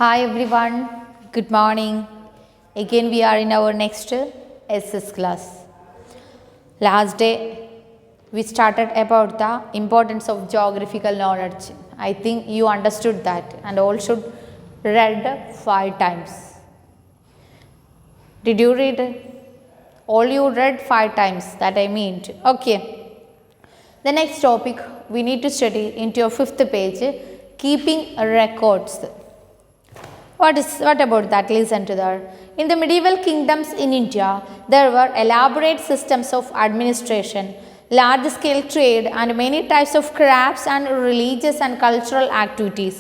Hi everyone, good morning. Again we are in our next SS class. Last day we started about the importance of geographical knowledge. I think you understood that and all should read 5 times. Did you read? All you read 5 times, that I mean. Okay. The next topic we need to study into your 5th page, keeping records. What about that? Listen to that. In the medieval kingdoms in India, there were elaborate systems of administration, large-scale trade, and many types of crafts and religious and cultural activities.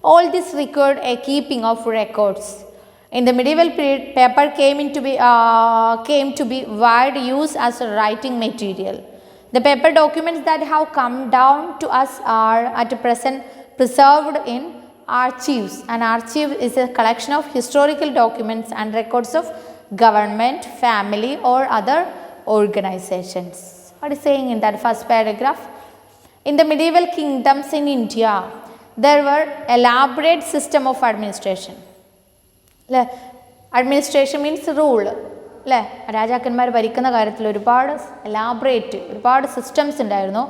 All this required a keeping of records. In the medieval period, paper came to be wide use as a writing material. The paper documents that have come down to us are at present preserved in archives. An archive is a collection of historical documents and records of government, family or other organizations. What is saying in that first paragraph? In the medieval kingdoms in India, there were elaborate system of administration. Administration means rule. അല്ലേ, രാജാക്കന്മാർ ഭരിക്കുന്ന കാര്യത്തിൽ ഒരുപാട് ഒരുപാട് systems ഉണ്ടായിരുന്നു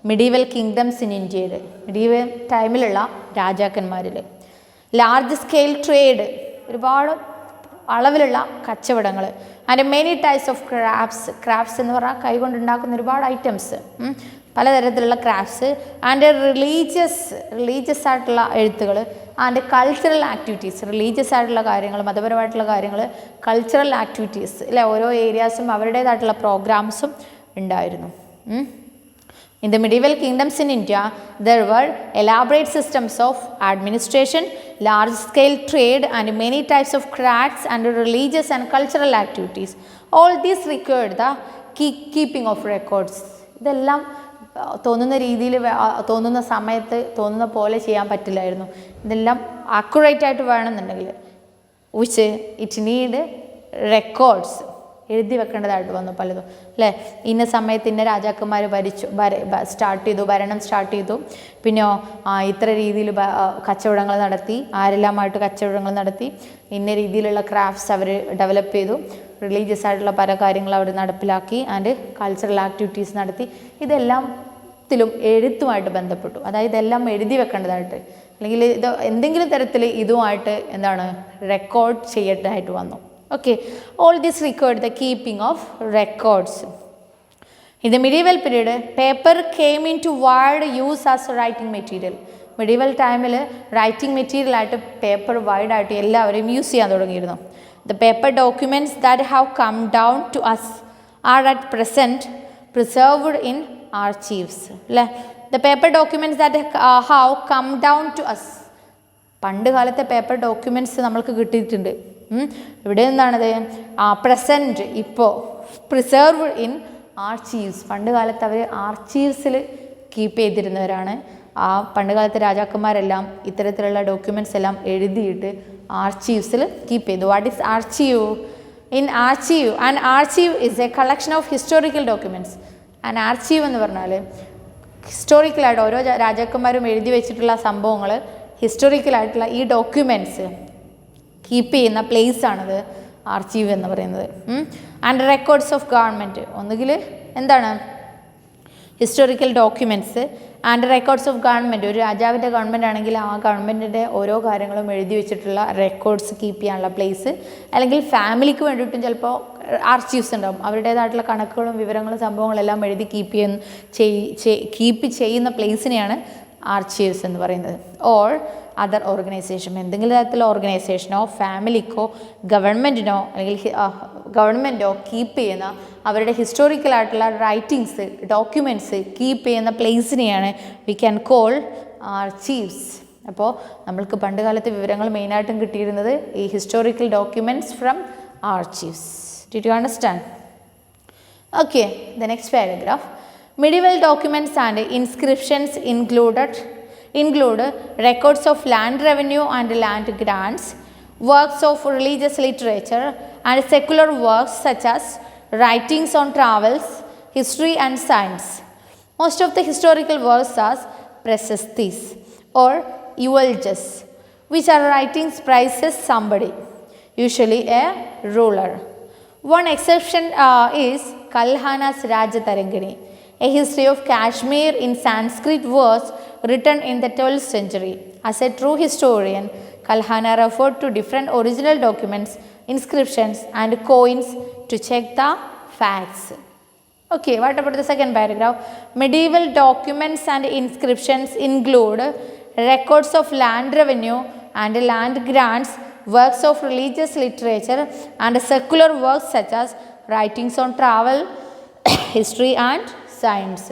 medieval kingdoms in ഇന്ത്യയിൽ, medieval ടൈമിലുള്ള രാജാക്കന്മാരിൽ. ലാർജ് സ്കെയിൽ ട്രേഡ്, ഒരുപാട് അളവിലുള്ള കച്ചവടങ്ങൾ. And many types of crafts എന്ന് പറഞ്ഞാൽ കൈകൊണ്ടുണ്ടാക്കുന്ന ഒരുപാട് ഐറ്റംസ്, പലതരത്തിലുള്ള ക്രാഫ്റ്റ്സ്. ആൻഡ് റിലീജിയസ് ആയിട്ടുള്ള എഴുത്തുകൾ. ആൻഡ് കൾച്ചറൽ ആക്ടിവിറ്റീസ്, റിലീജിയസ് ആയിട്ടുള്ള കാര്യങ്ങൾ, മതപരമായിട്ടുള്ള കാര്യങ്ങൾ, കൾച്ചറൽ ആക്ടിവിറ്റീസ് അല്ലെ, ഓരോ ഏരിയാസും അവരുടേതായിട്ടുള്ള പ്രോഗ്രാംസും ഉണ്ടായിരുന്നു. In the medieval kingdoms in India, there were elaborate systems of administration, large-scale trade, and many types of crafts and religious and cultural activities. All this required the keeping of records. ഇതെല്ലാം തോന്നുന്ന രീതിയിൽ, തോന്നുന്ന സമയത്ത് തോന്നുന്ന പോലെ ചെയ്യാൻ പറ്റില്ലായിരുന്നു. ഇതെല്ലാം ആക്യുറേറ്റ് ആയിട്ട് വേണമെന്നുണ്ടെങ്കിൽ which it need records, എഴുതി വെക്കേണ്ടതായിട്ട് വന്നു പലതും അല്ലേ. ഇന്ന സമയത്ത് ഇന്ന രാജാക്കന്മാർ ഭരണം സ്റ്റാർട്ട് ചെയ്തു, പിന്നെയോ ഇത്ര രീതിയിൽ കച്ചവടങ്ങൾ നടത്തി, ആരെല്ലാമായിട്ട് കച്ചവടങ്ങൾ നടത്തി, ഇന്ന രീതിയിലുള്ള ക്രാഫ്റ്റ്സ് അവർ ഡെവലപ്പ് ചെയ്തു, റിലീജിയസ് ആയിട്ടുള്ള പല കാര്യങ്ങൾ അവർ നടപ്പിലാക്കി, ആൻഡ് കൾച്ചറൽ ആക്ടിവിറ്റീസ് നടത്തി. ഇതെല്ലാത്തിലും എഴുത്തുമായിട്ട് ബന്ധപ്പെട്ടു. അതായത് ഇതെല്ലാം എഴുതി വെക്കേണ്ടതായിട്ട്, അല്ലെങ്കിൽ ഇത് എന്തെങ്കിലും തരത്തിൽ ഇതുമായിട്ട് എന്താണ് റെക്കോർഡ് ചെയ്യേണ്ടതായിട്ട് വന്നു. Okay, all this required the keeping of records. In the medieval period, paper came into wide use as a writing material. Medieval time writing material ആയിട്ട് പേപ്പർ വൈഡ് ആയിട്ട് എല്ലാവരും യൂസ് ചെയ്യാൻ തുടങ്ങിയിരുന്നു. The paper documents that have come down to us are at present preserved in archives. The paper documents that have come down to us. പണ്ട് കാലത്തെ paper documents നമ്മൾക്ക് കിട്ടിയിട്ടുണ്ട്. ഇവിടെ എന്താണത്? പ്രസൻറ്റ്, ഇപ്പോൾ, പ്രിസർവ് ഇൻ ആർച്ചീവ്സ്. പണ്ട് കാലത്ത് അവർ ആർച്ചീവ്സിൽ കീപ്പ് ചെയ്തിരുന്നവരാണ്. ആ പണ്ട് കാലത്തെ രാജാക്കന്മാരെല്ലാം ഇത്തരത്തിലുള്ള ഡോക്യുമെൻറ്റ്സ് എല്ലാം എഴുതിയിട്ട് ആർച്ചീവ്സിൽ കീപ്പ് ചെയ്തു. What is archive? In archive, an archive is A collection of historical documents. An archive എന്ന് പറഞ്ഞാൽ ഹിസ്റ്റോറിക്കലായിട്ട് ഓരോ രാജാക്കന്മാരും എഴുതി വെച്ചിട്ടുള്ള സംഭവങ്ങൾ, ഹിസ്റ്റോറിക്കലായിട്ടുള്ള ഈ ഡോക്യുമെൻറ്റ്സ് കീപ്പ് ചെയ്യുന്ന പ്ലേസാണിത് ആർച്ചീവ് എന്ന് പറയുന്നത്. ആൻഡ് റെക്കോർഡ്സ് ഓഫ് ഗവൺമെൻറ്, ഒന്നുകിൽ എന്താണ് historical documents and records of government. ഒരു രാജാവിൻ്റെ ഗവൺമെൻറ് ആണെങ്കിൽ ആ ഗവൺമെൻറ്റിൻ്റെ ഓരോ കാര്യങ്ങളും എഴുതി വെച്ചിട്ടുള്ള റെക്കോർഡ്സ് കീപ്പ് ചെയ്യാനുള്ള പ്ലേസ്. അല്ലെങ്കിൽ ഫാമിലിക്ക് വേണ്ടിയിട്ടും ചിലപ്പോൾ ആർച്ചീവ്സ് ഉണ്ടാവും, അവരുടേതായിട്ടുള്ള കണക്കുകളും വിവരങ്ങളും സംഭവങ്ങളെല്ലാം എഴുതി കീപ്പ് ചെയ്യുന്ന പ്ലേസിനെയാണ് ആർച്ചീവ്സ് എന്ന് പറയുന്നത്. ഓർ അതർ ഓർഗനൈസേഷൻ, എന്തെങ്കിലും തരത്തിലുള്ള ഓർഗനൈസേഷനോ ഫാമിലിക്കോ ഗവൺമെൻറ്റിനോ അല്ലെങ്കിൽ ഗവൺമെൻറ്റോ കീപ്പ് ചെയ്യുന്ന അവരുടെ ഹിസ്റ്റോറിക്കലായിട്ടുള്ള റൈറ്റിങ്സ്, ഡോക്യുമെൻറ്റ്സ് കീപ്പ് ചെയ്യുന്ന പ്ലേസിനെയാണ് വി ക്യാൻ കോൾ ആർച്ചീവ്സ്. അപ്പോൾ നമ്മൾക്ക് പണ്ട് കാലത്തെ വിവരങ്ങൾ മെയിനായിട്ടും കിട്ടിയിരുന്നത് ഈ historical documents from archives. Did you understand? Okay, the next paragraph. Medieval documents and inscriptions include records of land revenue and land grants, works of religious literature, and secular works such as writings on travels, history, and science. Most of the historical works are prasastis or eulogies, which are writings praises somebody, usually a ruler. One exception is Kalhana's Rajatarangini, a history of Kashmir in Sanskrit verse written in the 12th century. As a true historian, Kalhana referred to different original documents, inscriptions and coins to check the facts. Okay, what about the second paragraph? Medieval documents and inscriptions include records of land revenue and land grants, works of religious literature and secular works such as writings on travel, history and science.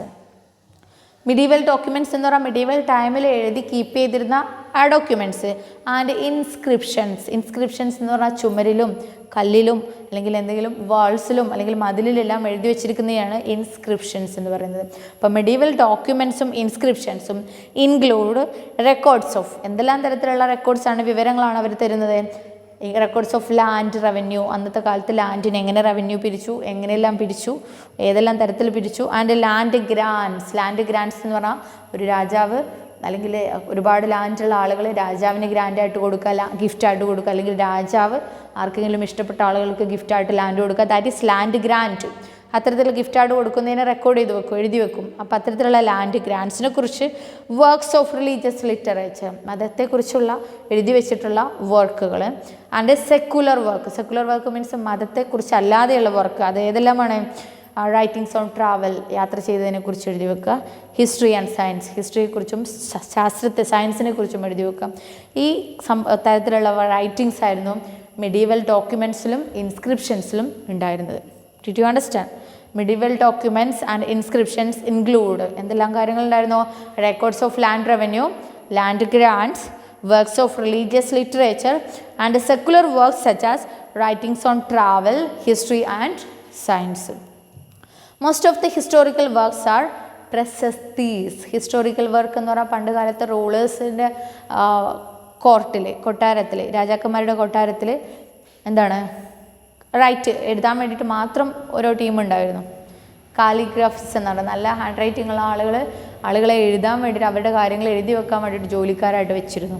Medieval documents എന്ന് പറഞ്ഞാൽ medieval ടൈമിൽ എഴുതി keep ചെയ്തിരുന്ന ആ documents and inscriptions എന്ന് പറഞ്ഞാൽ ചുമരിലും കല്ലിലും അല്ലെങ്കിൽ എന്തെങ്കിലും വാൾസിലും അല്ലെങ്കിൽ മതിലിലെല്ലാം എഴുതി വെച്ചിരിക്കുന്നതാണ് ഇൻസ്ക്രിപ്ഷൻസ് എന്ന് പറയുന്നത്. അപ്പോൾ മിഡീവൽ ഡോക്യുമെൻറ്റ്സും ഇൻസ്ക്രിപ്ഷൻസും ഇൻക്ലൂഡ് റെക്കോർഡ്സ് ഓഫ് എന്തെല്ലാം തരത്തിലുള്ള റെക്കോർഡ്സാണ്, വിവരങ്ങളാണ് അവർ തരുന്നത്. ഈ റെക്കോർഡ്സ് ഓഫ് ലാൻഡ് റവന്യൂ, അന്നത്തെ കാലത്ത് ലാൻഡിന് എങ്ങനെ റവന്യൂ പിരിച്ചു, എങ്ങനെയെല്ലാം പിരിച്ചു, ഏതെല്ലാം തരത്തിൽ പിരിച്ചു. ആൻഡ് ലാൻഡ് ഗ്രാൻഡ്സ് എന്ന് പറഞ്ഞാൽ ഒരു രാജാവ് അല്ലെങ്കിൽ ഒരുപാട് ലാൻഡുള്ള ആളുകൾ രാജാവിന് ഗ്രാൻഡായിട്ട് കൊടുക്കുക, ഗിഫ്റ്റായിട്ട് കൊടുക്കുക, അല്ലെങ്കിൽ രാജാവ് ആർക്കെങ്കിലും ഇഷ്ടപ്പെട്ട ആളുകൾക്ക് ഗിഫ്റ്റായിട്ട് ലാൻഡ് കൊടുക്കുക. That is land grand. അത്തരത്തിലുള്ള ഗിഫ്റ്റായിട്ട് കൊടുക്കുന്നതിനെ റെക്കോർഡ് ചെയ്ത് വെക്കും, എഴുതി വെക്കും. അപ്പോൾ അത്തരത്തിലുള്ള ലാൻഡ് ഗ്രാൻഡ്സിനെ കുറിച്ച് വർക്ക്സ് ഓഫ് റിലീജിയസ് ലിറ്ററേച്ചർ, മതത്തെക്കുറിച്ചുള്ള എഴുതി വെച്ചിട്ടുള്ള വർക്കുകൾ. ആൻഡ് സെക്കുലർ വർക്ക് മീൻസ് മതത്തെക്കുറിച്ച് അല്ലാതെയുള്ള വർക്ക്. അത് ഏതെല്ലാമാണ്? റൈറ്റിങ്സ് ഓൺ ട്രാവൽ, യാത്ര ചെയ്തതിനെക്കുറിച്ച് എഴുതി വെക്കുക. ഹിസ്റ്ററി ആൻഡ് സയൻസ്, ഹിസ്റ്ററിയെക്കുറിച്ചും സയൻസിനെ കുറിച്ചും എഴുതി വെക്കുക. ഈ തരത്തിലുള്ള റൈറ്റിങ്സ് ആയിരുന്നു മെഡീവൽ ഡോക്യുമെൻറ്റ്സിലും ഇൻസ്ക്രിപ്ഷൻസിലും ഉണ്ടായിരുന്നത്. Did you understand? Medieval documents and inscriptions include എന്തെല്ലാം കാര്യങ്ങളുണ്ടായിരുന്നു? Records of land revenue, land grants, works of religious literature and secular works such as writings on travel, history and science. Most of the historical works are prashastis. Historical work എന്ന് പറഞ്ഞാൽ പണ്ട് കാലത്തെ റൂളേഴ്സിൻ്റെ കൊട്ടാരത്തിൽ, രാജാക്കന്മാരുടെ കൊട്ടാരത്തിൽ എന്താണ് എഴുതാൻ വേണ്ടിയിട്ട് മാത്രം ഓരോ ടീമുണ്ടായിരുന്നു. കാലിഗ്രാഫ്സ് എന്നാണ്, നല്ല ഹാൻഡ് റൈറ്റിംഗ് ഉള്ള ആളുകളെ എഴുതാൻ വേണ്ടിയിട്ട് അവരുടെ കാര്യങ്ങൾ എഴുതി വെക്കാൻ വേണ്ടിയിട്ട് ജോലിക്കാരായിട്ട് വെച്ചിരുന്നു.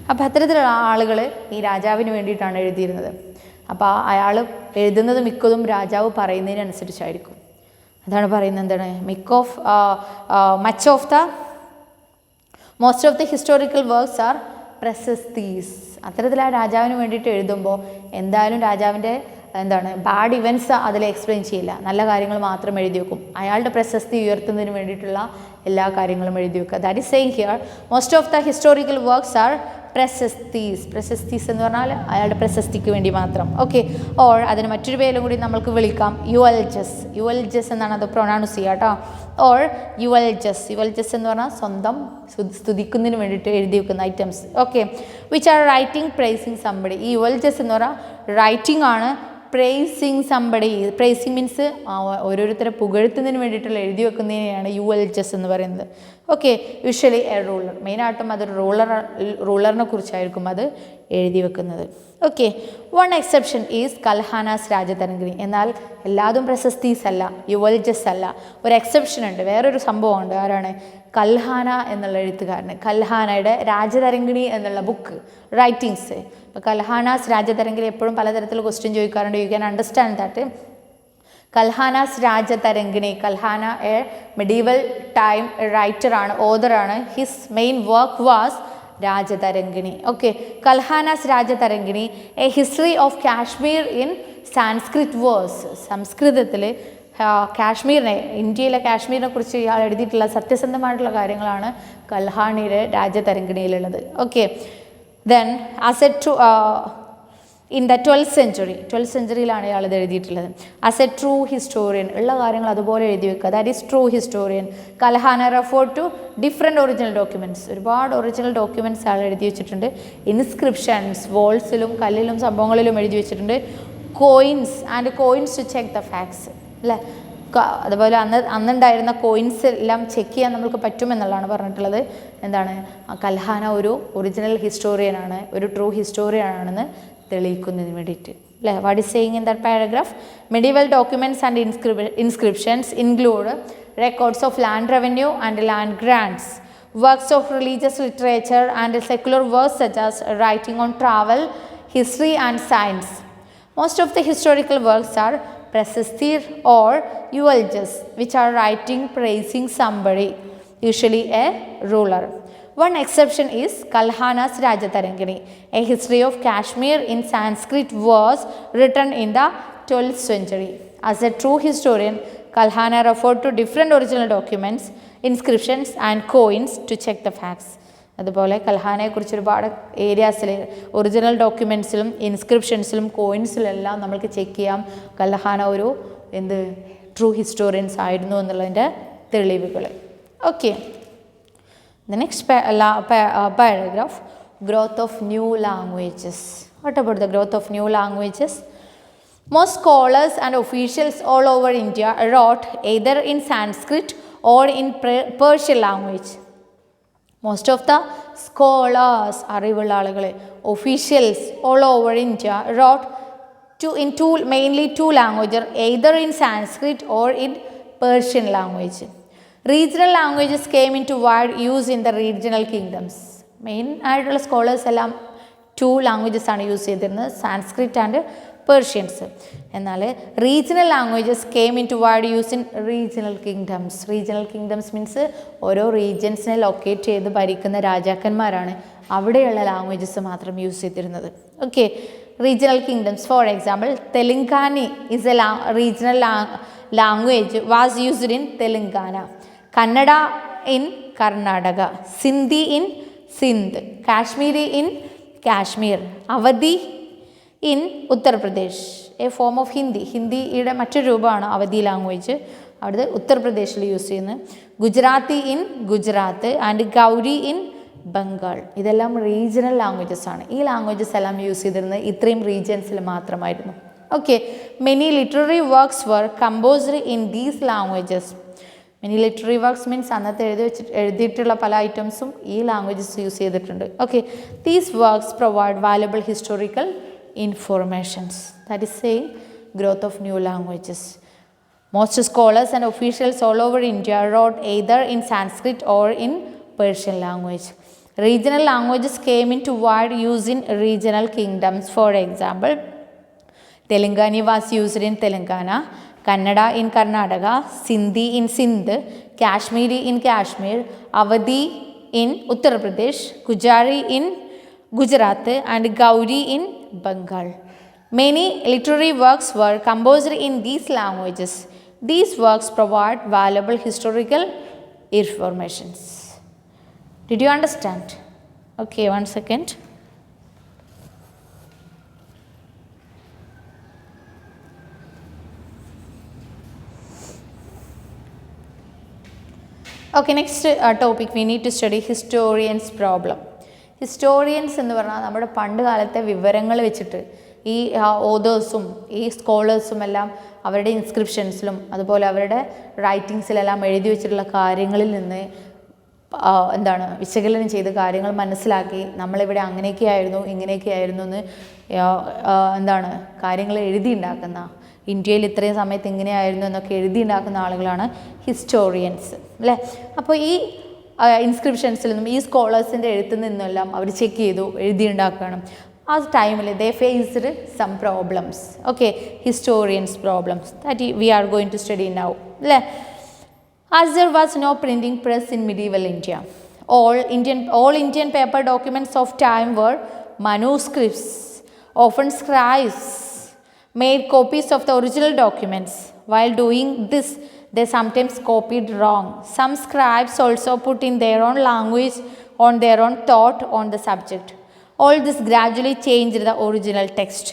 അപ്പോൾ അത്തരത്തിലുള്ള ആളുകൾ ഈ രാജാവിന് വേണ്ടിയിട്ടാണ് എഴുതിയിരുന്നത്. അപ്പോൾ അയാൾ എഴുതുന്നത് മിക്കതും രാജാവ് പറയുന്നതിനനുസരിച്ചായിരിക്കും. അതാണ് പറയുന്നത് എന്താണ്, most of the historical works are prashastis. അത്തരത്തിൽ ആ രാജാവിന് വേണ്ടിയിട്ട് എഴുതുമ്പോൾ എന്തായാലും രാജാവിൻ്റെ ബാഡ് ഇവൻറ്റ്സ് അതിൽ എക്സ്പ്ലെയിൻ ചെയ്യില്ല, നല്ല കാര്യങ്ങൾ മാത്രം എഴുതി വെക്കും. അയാളുടെ പ്രശസ്തി ഉയർത്തുന്നതിന് വേണ്ടിയിട്ടുള്ള എല്ലാ കാര്യങ്ങളും എഴുതി വെക്കുക. That is saying here most of the historical works are prashastis എന്ന് പറഞ്ഞാൽ അയാളുടെ പ്രശസ്തിക്ക് വേണ്ടി മാത്രം. ഓക്കെ, ഓർ അതിന് മറ്റൊരു പേരും കൂടി നമ്മൾക്ക് വിളിക്കാം, യുവൽജസ് എന്നാണ് അത് പ്രൊനൗൺസ് ചെയ്യുക കേട്ടോ. ഓർ യുവൽജസ് എന്ന് പറഞ്ഞാൽ സ്വന്തം സ്തുതിക്കുന്നതിന് വേണ്ടിയിട്ട് എഴുതി വെക്കുന്ന items. Okay, which are writing pricing somebody. ഈ യുവൽജസ് എന്ന് പറഞ്ഞാൽ റൈറ്റിംഗ് ആണ്, പ്രൈസിങ് സംബഡി. പ്രൈസിങ് മീൻസ് ഓരോരുത്തരെ പുകഴ്ത്തുന്നതിന് വേണ്ടിയിട്ടുള്ള എഴുതി വെക്കുന്നതിനെയാണ് യുവൽജസ് എന്ന് പറയുന്നത്. ഓക്കെ, യൂഷ്വലി എ റൂളർ, മെയിനായിട്ടും അതൊരു റൂളറിനെ കുറിച്ചായിരിക്കും അത് എഴുതി വെക്കുന്നത്. Okay, one exception is Kalhana's Rajatarangini. എന്നാൽ എല്ലാതും പ്രശസ്തീസ് അല്ല, യുവൽജസ് അല്ല. ഒരു എക്സെപ്ഷൻ ഉണ്ട്, വേറൊരു സംഭവമുണ്ട്. ആരാണ്? കൽഹാന എന്നുള്ള എഴുത്തുകാരന്. കൽഹാനയുടെ രാജതരംഗിണി എന്നുള്ള ബുക്ക് റൈറ്റിങ്സ്. ഇപ്പോൾ കൽഹാനാസ് രാജതരംഗിണി എപ്പോഴും പലതരത്തിൽ ക്വസ്റ്റ്യൻ ചോദിക്കാറുണ്ട്. You can understand that Kalhana's Rajatarangini. Kalhana a medieval time റൈറ്ററാണ്, ഓതറാണ്. His main work was Rajatarangini. Okay, Kalhana's Rajatarangini a history of Kashmir in Sanskrit verse. സംസ്കൃതത്തിൽ കാശ്മീരിനെ, ഇന്ത്യയിലെ കാശ്മീരിനെ കുറിച്ച് ഇയാൾ എഴുതിയിട്ടുള്ള സത്യസന്ധമായിട്ടുള്ള കാര്യങ്ങളാണ് കൽഹാനിയുടെ രാജതരംഗിണിയിലുള്ളത്. Okay, then as a true in the 12th സെഞ്ചുറിയിലാണ് ഇയാൾ ഇത് എഴുതിയിട്ടുള്ളത്. ആസ് എ ട്രൂ ഹിസ്റ്റോറിയൻ ഉള്ള കാര്യങ്ങൾ അതുപോലെ എഴുതി വെക്കുക. That is true historian. Kalhana refer to different original documents. ഒരുപാട് ഒറിജിനൽ ഡോക്യുമെൻറ്റ്സ് ആൾ എഴുതി വെച്ചിട്ടുണ്ട്. ഇൻസ്ക്രിപ്ഷൻസ് വോൾസിലും കല്ലിലും സംഭവങ്ങളിലും എഴുതി വെച്ചിട്ടുണ്ട്. Coins to check the facts അല്ലേ. അതുപോലെ അന്നുണ്ടായിരുന്ന കോയിൻസ് എല്ലാം ചെക്ക് ചെയ്യാൻ നമുക്ക് പറ്റുമെന്നുള്ളതാണ് പറഞ്ഞിട്ടുള്ളത്. എന്താണ്, കൽഹാന ഒരു ഒറിജിനൽ ഹിസ്റ്റോറിയനാണ്, ഒരു ട്രൂ ഹിസ്റ്റോറിയനാണെന്ന് തെളിയിക്കുന്നതിന് വേണ്ടിയിട്ട് അല്ലേ. What is saying in that paragraph? Medieval documents and inscriptions include records of land revenue and land grants, works of religious literature and secular works such as writing on travel, history and science. Most of the historical works are prasasthir or eulogies, which are writing praising somebody, usually a ruler. One exception is Kalhana's Rajatarangini. A history of Kashmir in Sanskrit was written in the 12th century. As a true historian, Kalhana referred to different original documents, inscriptions and coins to check the facts. അതുപോലെ കൽഹാനയെക്കുറിച്ച് ഒരുപാട് ഏരിയാസിൽ original ഡോക്യുമെൻറ്റ്സിലും ഇൻസ്ക്രിപ്ഷൻസിലും കോയിൻസിലും എല്ലാം നമ്മൾക്ക് check ചെയ്യാം കൽഹാന ഒരു true historians ആയിരുന്നു എന്നുള്ളതിൻ്റെ തെളിവുകൾ. Okay, the next paragraph, growth of new languages. What about the growth of new languages? Most scholars and officials all over India wrote either in Sanskrit or in Persian language. Most of the scholars, അറിവുള്ള ആളുകൾ, officials all over India wrote mainly two languages, either in Sanskrit or in Persian language. Regional languages came into wide use in the regional kingdoms. Main ആയിട്ടുള്ള scholars എല്ലാം 2 languages ആണ് use ചെയ്തിരുന്നത്, Sanskrit and Persians. എന്നാൽ regional languages came in to wide use in regional kingdoms. Regional kingdoms means ഓരോ റീജിയൻസിനെ locate ചെയ്ത് ഭരിക്കുന്ന രാജാക്കന്മാരാണ് അവിടെയുള്ള ലാംഗ്വേജസ് മാത്രം യൂസ് ചെയ്തിരുന്നത്. Okay, regional kingdoms, for example തെലുങ്കാനി is a regional language was used in Telangana, Kannada in Karnataka, Sindhi in Sindh, Kashmiri in Kashmir, Awadhi in Uttar Pradesh, a form of Hindi. ഹിന്ദിയുടെ മറ്റൊരു രൂപമാണ് അവധി ലാംഗ്വേജ്, അവിടെ ഉത്തർപ്രദേശിൽ യൂസ് ചെയ്യുന്നത്. ഗുജറാത്തി ഇൻ ഗുജറാത്ത് ആൻഡ് ഗൗരി ഇൻ ബംഗാൾ. ഇതെല്ലാം റീജിയണൽ ലാംഗ്വേജസ് ആണ്. ഈ ലാംഗ്വേജസ് എല്ലാം യൂസ് ചെയ്തിരുന്നത് ഇത്രയും റീജിയൻസിൽ മാത്രമായിരുന്നു. Okay, many literary works were composed in these languages. Many literary works means അന്നത്തെ എഴുതിയിട്ടുള്ള പല ഐറ്റംസും ഈ ലാംഗ്വേജസ് യൂസ് ചെയ്തിട്ടുണ്ട്. Okay, these works provide valuable historical informations. That is saying growth of new languages. Most scholars and officials all over India wrote either in Sanskrit or in Persian language. Regional languages came into wide use in regional kingdoms. For example, Telangani was used in Telangana, Kannada in Karnataka, Sindhi in Sindh, Kashmiri in Kashmir, Awadhi in Uttar Pradesh, Gujari in Gujarat and Gauri in Bengal. Many literary works were composed in these languages. These works provide valuable historical informations. Did you understand? Okay, one second. Okay, next topic we need to study historians problem. Historians എന്ന് പറഞ്ഞാൽ നമ്മുടെ പണ്ട് കാലത്തെ വിവരങ്ങൾ വെച്ചിട്ട് ഈ ഓതേഴ്സും ഈ സ്കോളേഴ്സും എല്ലാം അവരുടെ ഇൻസ്ക്രിപ്ഷൻസിലും അതുപോലെ അവരുടെ റൈറ്റിങ്സിലെല്ലാം എഴുതി വെച്ചിട്ടുള്ള കാര്യങ്ങളിൽ നിന്ന് വിശകലനം ചെയ്ത് കാര്യങ്ങൾ മനസ്സിലാക്കി നമ്മളിവിടെ അങ്ങനെയൊക്കെയായിരുന്നു ഇങ്ങനെയൊക്കെയായിരുന്നു എന്ന് കാര്യങ്ങൾ എഴുതിയുണ്ടാക്കുന്ന, ഇന്ത്യയിൽ ഇത്രയും സമയത്ത് ഇങ്ങനെയായിരുന്നു എന്നൊക്കെ എഴുതിയുണ്ടാക്കുന്ന ആളുകളാണ് ഹിസ്റ്റോറിയൻസ് അല്ലേ. അപ്പോൾ ഈ ഇൻസ്ക്രിപ്ഷൻസിൽ നിന്നും ഈ സ്കോളേഴ്സിൻ്റെ എഴുത്തിൽ നിന്നെല്ലാം അവർ ചെക്ക് ചെയ്തു എഴുതിയുണ്ടാക്കണം. ആ ടൈമിൽ they faced some problems. Okay, historians problems that we are going to study now അല്ലേ. As there was no printing press in medieval India, all Indian paper documents of time were manuscripts. Often scribes made copies of the original documents. While doing this, they sometimes copied wrong. Some scribes also put in their own language on their own thought on the subject. All this gradually changed the original text.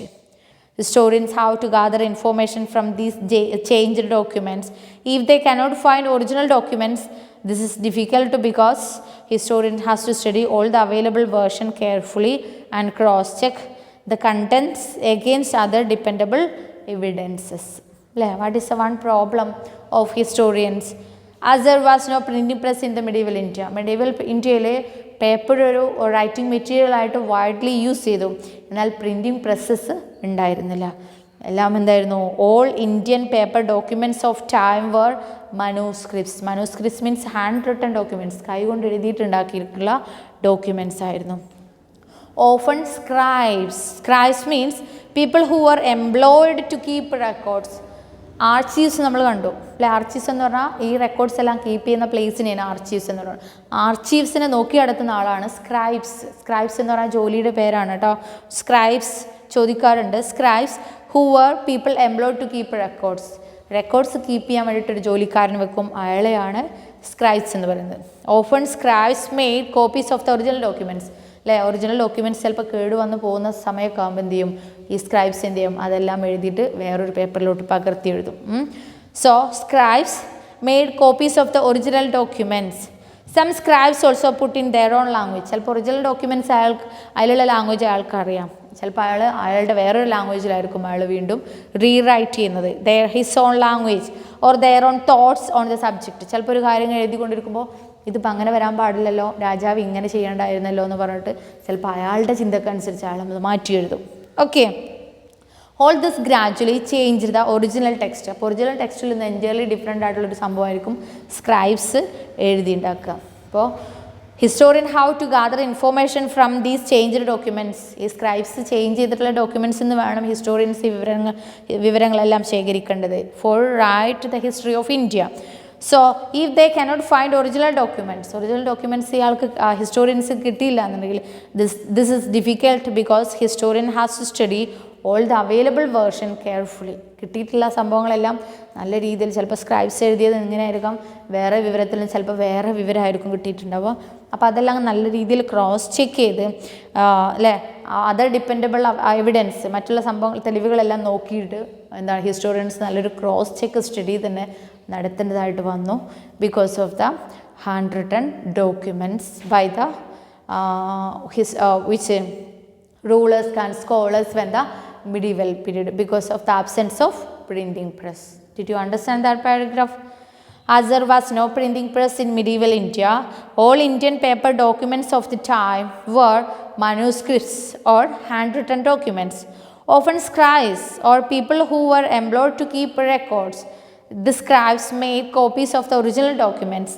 Historians have to gather information from these changed documents. If they cannot find original documents, this is difficult because historian has to study all the available version carefully and cross-check the contents against other dependable evidences. What is the one problem of historians? As there was no printing press in the medieval India. Medieval India paper ഒരു writing material ആയിട്ട് widely use ചെയ്തു, എന്നാൽ printing presses ഉണ്ടായിരുന്നില്ല. എല്ലാം എന്തായിരുന്നു? All Indian paper documents of time were manuscripts. Manuscripts means hand written documents, കൈകൊണ്ട് എഴുതിയിട്ടുണ്ടാക്കിയിട്ടുള്ള documents ആയിരുന്നു. Often scribes. Scribes means people who are employed to keep records. Archives നമ്മൾ കണ്ടു അല്ലെ? ആർച്ചീവ്സ് എന്ന് പറഞ്ഞാൽ ഈ റെക്കോർഡ്സ് എല്ലാം കീപ്പ് ചെയ്യുന്ന പ്ലേസിനെയാണ് ആർച്ചീവ്സ് എന്ന് പറയുന്നത്. ആർച്ചീവ്സിനെ നോക്കി നടത്തുന്ന ആളാണ് സ്ക്രൈബ്സ്. സ്ക്രൈബ്സ് എന്ന് പറഞ്ഞാൽ ജോലിയുടെ പേരാണ് കേട്ടോ. സ്ക്രൈബ്സ് ചോദിക്കാറുണ്ട്. Scribes who are people employed to keep records. Records keep ചെയ്യാൻ വേണ്ടിയിട്ടൊരു ജോലിക്കാരൻ വെക്കും, അയാളെയാണ് സ്ക്രൈബ്സ് എന്ന് പറയുന്നത്. Often scribes made copies of the original documents അല്ലേ? ഒറിജിനൽ ഡോക്യുമെൻറ്റ്സ് ചിലപ്പോൾ കേടുവന്ന് പോകുന്ന സമയമൊക്കെ ആകുമ്പോൾ എന്ത് ചെയ്യും? ഈ സ്ക്രൈബ്സ് എന്ത് ചെയ്യും? അതെല്ലാം എഴുതിയിട്ട് വേറൊരു പേപ്പറിലോട്ട് പകർത്തി എഴുതും. So scribes made copies of the original documents. Some scribes also put in their own language. ചിലപ്പോൾ ഒറിജിനൽ ഡോക്യുമെൻറ്റ്സ് അതിലുള്ള ലാംഗ്വേജ് അയാൾക്ക് അറിയാം, ചിലപ്പോൾ അയാളുടെ വേറൊരു ലാംഗ്വേജിലായിരിക്കും അയാൾ വീണ്ടും റീറൈറ്റ് ചെയ്യുന്നത്. His own language or there own thoughts on the subject. ചിലപ്പോൾ ഒരു കാര്യം എഴുതിക്കൊണ്ടിരിക്കുമ്പോൾ ഇതിപ്പോൾ അങ്ങനെ വരാൻ പാടില്ലല്ലോ, രാജാവ് ഇങ്ങനെ ചെയ്യേണ്ടായിരുന്നല്ലോ എന്ന് പറഞ്ഞിട്ട് ചിലപ്പോൾ അയാളുടെ ചിന്തക്കനുസരിച്ച് അയാൾ അത് മാറ്റി എഴുതും. Okay, all this gradually change the original text. അപ്പോൾ ഒറിജിനൽ ടെക്സ്റ്റിൽ നിന്ന് എൻറ്റയർലി ഡിഫറെൻ്റ് ആയിട്ടുള്ളൊരു സംഭവമായിരിക്കും സ്ക്രൈബ്സ് എഴുതിയിട്ടുണ്ടാക്കുക. അപ്പോൾ historian how to gather information from these changed documents. ഈ സ്ക്രൈബ്സ് ചേഞ്ച് ചെയ്തിട്ടുള്ള ഡോക്യുമെൻറ്റ്സ് എന്ന് വേണം ഹിസ്റ്റോറിയൻസ് വിവരങ്ങളെല്ലാം ശേഖരിക്കേണ്ടത്. For write the history of India. So if they cannot find original documents ഇയാൾക്ക് ഹിസ്റ്റോറിയൻസ് കിട്ടിയില്ല എന്നുണ്ടെങ്കിൽ this is difficult because historian has to study all the available version carefully. കിട്ടിയിട്ടുള്ള സംഭവങ്ങളെല്ലാം നല്ല രീതിയിൽ, ചിലപ്പോൾ സ്ക്രൈബ്സ് എഴുതിയത് ഇങ്ങനെയായിരിക്കും, വേറെ വിവരത്തിലും ചിലപ്പോൾ വേറെ വിവരമായിരിക്കും കിട്ടിയിട്ടുണ്ടാവുക. അപ്പോൾ അതെല്ലാം നല്ല രീതിയിൽ ക്രോസ് ചെക്ക് ചെയ്ത് അല്ലേ, അതർ ഡിപ്പെൻഡബിൾ എവിഡൻസ്, മറ്റുള്ള സംഭവങ്ങൾ തെളിവുകളെല്ലാം നോക്കിയിട്ട് എന്താണ് ഹിസ്റ്റോറിയൻസ് നല്ലൊരു ക്രോസ് ചെക്ക് സ്റ്റഡി തന്നെ നടത്തേണ്ടതായിട്ട് വന്നു. Because of the hand written documents by the which rulers and scholars when the medieval period, because of the absence of printing press. Did you understand that paragraph? As there was no printing press in medieval India, all Indian paper documents of the time were manuscripts or handwritten documents. Often scribes or people who were employed to keep records. The scribes made copies of the original documents.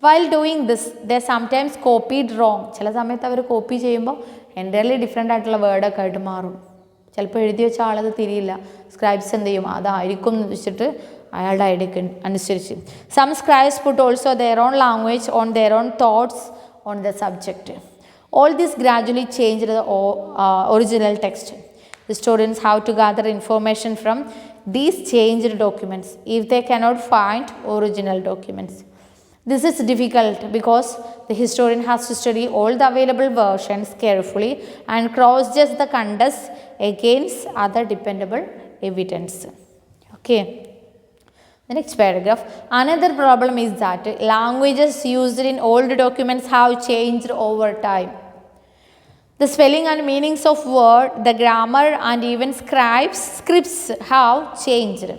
While doing this, they sometimes copied wrong. ചില സമയത്ത് അവർ copy ചെയ്യുമ്പോൾ entirely different ആയിട്ടുള്ള വേർഡൊക്കെ ആയിട്ട് മാറും. ചിലപ്പോൾ എഴുതി വെച്ച ആളത് തിരിയില്ല, scribes എന്ത് ചെയ്യും, അതായിരിക്കും എന്ന് വെച്ചിട്ട് അയാളുടെ ഐഡിയക്ക് അനുസരിച്ച്. Some scribes put also their own language on their own thoughts on the subject. All this gradually change the original text. Historians have to gather information from these changed documents if they cannot find original documents. This is difficult because the historian has to study all the available versions carefully and cross-check the contents against other dependable evidence. Okay. The next paragraph. Another problem is that languages used in old documents have changed over time. The spelling and meanings of word, the grammar and even scripts have changed.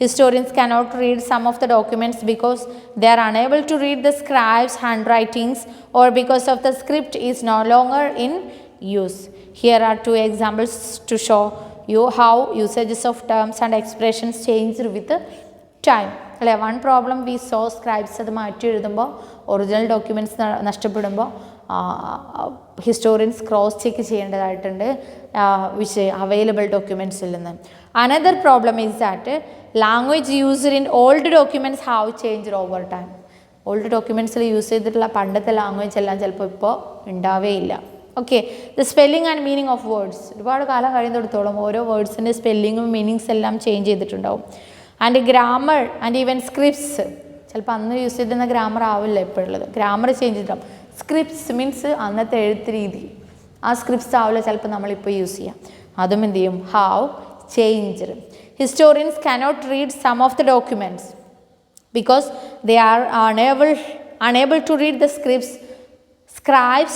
Historians cannot read some of the documents because they are unable to read the scribes' handwritings or because of the script is no longer in use. Here are two examples to show you how usages of terms and expressions changed with time. അല്ലേ, one problem we saw scribes അത് മാറ്റി എഴുതുമ്പോൾ original documents നഷ്ടപ്പെടുമ്പോൾ historians cross check ചെയ്യേണ്ടതായിട്ടുണ്ട് which available ഡോക്യുമെൻറ്റ്സിൽ നിന്ന്. Another problem is that language used in old documents have change over time. Old ഡോക്യുമെൻറ്റ്സിൽ use ചെയ്തിട്ടുള്ള പണ്ടത്തെ ലാംഗ്വേജ് എല്ലാം ചിലപ്പോൾ ഇപ്പോൾ ഉണ്ടാവേയില്ല. Okay, the spelling and meaning of words, ഒരുപാട് കാലം കഴിയുന്നിടത്തോളം ഓരോ വേർഡ്സിൻ്റെ സ്പെല്ലിങ്ങും മീനിങ്സ് എല്ലാം ചേഞ്ച് ചെയ്തിട്ടുണ്ടാവും. And grammar and even scripts, ചിലപ്പോൾ അന്ന് യൂസ് ചെയ്തിരുന്ന ഗ്രാമർ ആവില്ല ഇപ്പോഴുള്ളത്, ഗ്രാമർ ചേഞ്ച് ചെയ്തിട്ടുണ്ടാവും. സ്ക്രിപ്റ്റ്സ് മീൻസ് അന്നത്തെ എഴുത്ത് രീതി, ആ സ്ക്രിപ്റ്റ്സ് ആവില്ല ചിലപ്പോൾ നമ്മളിപ്പോൾ യൂസ് ചെയ്യാം, അതും എന്ത് ചെയ്യും, have changed. Historians cannot read some of the documents because they are unable to read the scribes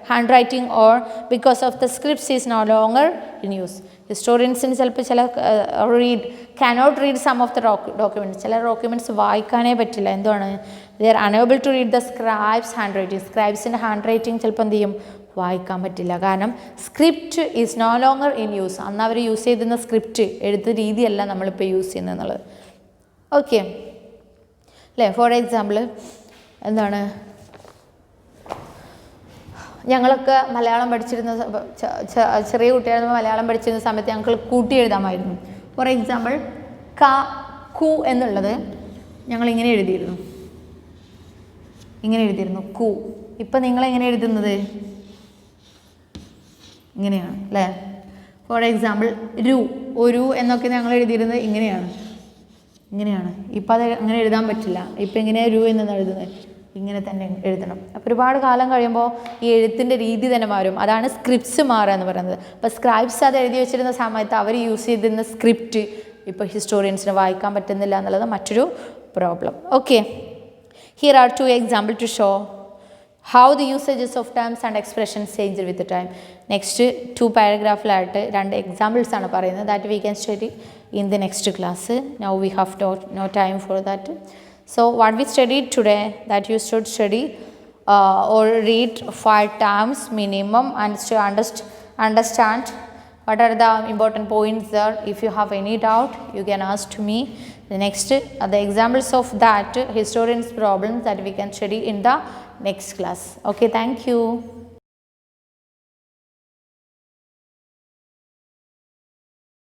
handwriting or because of the scripts is no longer in use. ഹിസ്റ്റോറിയൻസിന് ചിലപ്പോൾ cannot read some of the documents, ചില documents വായിക്കാനേ പറ്റില്ല. എന്താണ്, they are unable to read the scribes handwriting. സ്ക്രൈബ്സിൻ്റെ hand writing ചിലപ്പോൾ എന്ത് ചെയ്യും, വായിക്കാൻ പറ്റില്ല. കാരണം script is no longer in use. അന്ന് അവർ യൂസ് ചെയ്തിരുന്ന സ്ക്രിപ്റ്റ് എഴുത്ത് രീതിയല്ല നമ്മളിപ്പോൾ യൂസ് ചെയ്യുന്നത് എന്നുള്ളത്. ഓക്കെ അല്ലേ? ഫോർ എക്സാമ്പിൾ എന്താണ്, ഞങ്ങളൊക്കെ മലയാളം പഠിച്ചിരുന്ന ചെറിയ കുട്ടിയായിരുന്ന മലയാളം പഠിച്ചിരുന്ന സമയത്ത് ഞങ്ങൾക്ക് കൂട്ടി എഴുതാമായിരുന്നു. ഫോർ എക്സാമ്പിൾ ക കു എന്നുള്ളത് ഞങ്ങൾ ഇങ്ങനെ എഴുതിയിരുന്നു, കു. ഇപ്പം നിങ്ങളെങ്ങനെ എഴുതുന്നത്? ഇങ്ങനെയാണ് അല്ലേ? ഫോർ എക്സാമ്പിൾ രു, ഒരു എന്നൊക്കെ ഞങ്ങൾ എഴുതിയിരുന്നത് ഇങ്ങനെയാണ്. ഇപ്പം അത് അങ്ങനെ എഴുതാൻ പറ്റില്ല. ഇപ്പം എങ്ങനെയാണ് രു എന്നാണ് എഴുതുന്നത്? ഇങ്ങനെ തന്നെ എഴുതണം. അപ്പോൾ ഒരുപാട് കാലം കഴിയുമ്പോൾ ഈ എഴുത്തിൻ്റെ രീതി തന്നെ മാറും. അതാണ് സ്ക്രിപ്റ്റ്സ് മാറുക എന്ന് പറയുന്നത്. അപ്പോൾ സ്ക്രൈബ്സ് അത് എഴുതി വെച്ചിരുന്ന സമയത്ത് അവർ യൂസ് ചെയ്തിരുന്ന സ്ക്രിപ്റ്റ് ഇപ്പോൾ ഹിസ്റ്റോറിയൻസിന് വായിക്കാൻ പറ്റുന്നില്ല എന്നുള്ളത് മറ്റൊരു problem. Okay, here are 2 examples to show how the usages of terms and expressions change with the time. Next 2 പാരഗ്രാഫിലായിട്ട് 2 എക്സാമ്പിൾസ് ആണ് പറയുന്നത്. That we can study in the next class. Now we have no time for that. So what we studied today, that you should study or read 5 terms minimum and to understand what are the important points there. If you have any doubt, you can ask to me. The next the examples of that historians problems that we can study in the next class. Okay, thank you.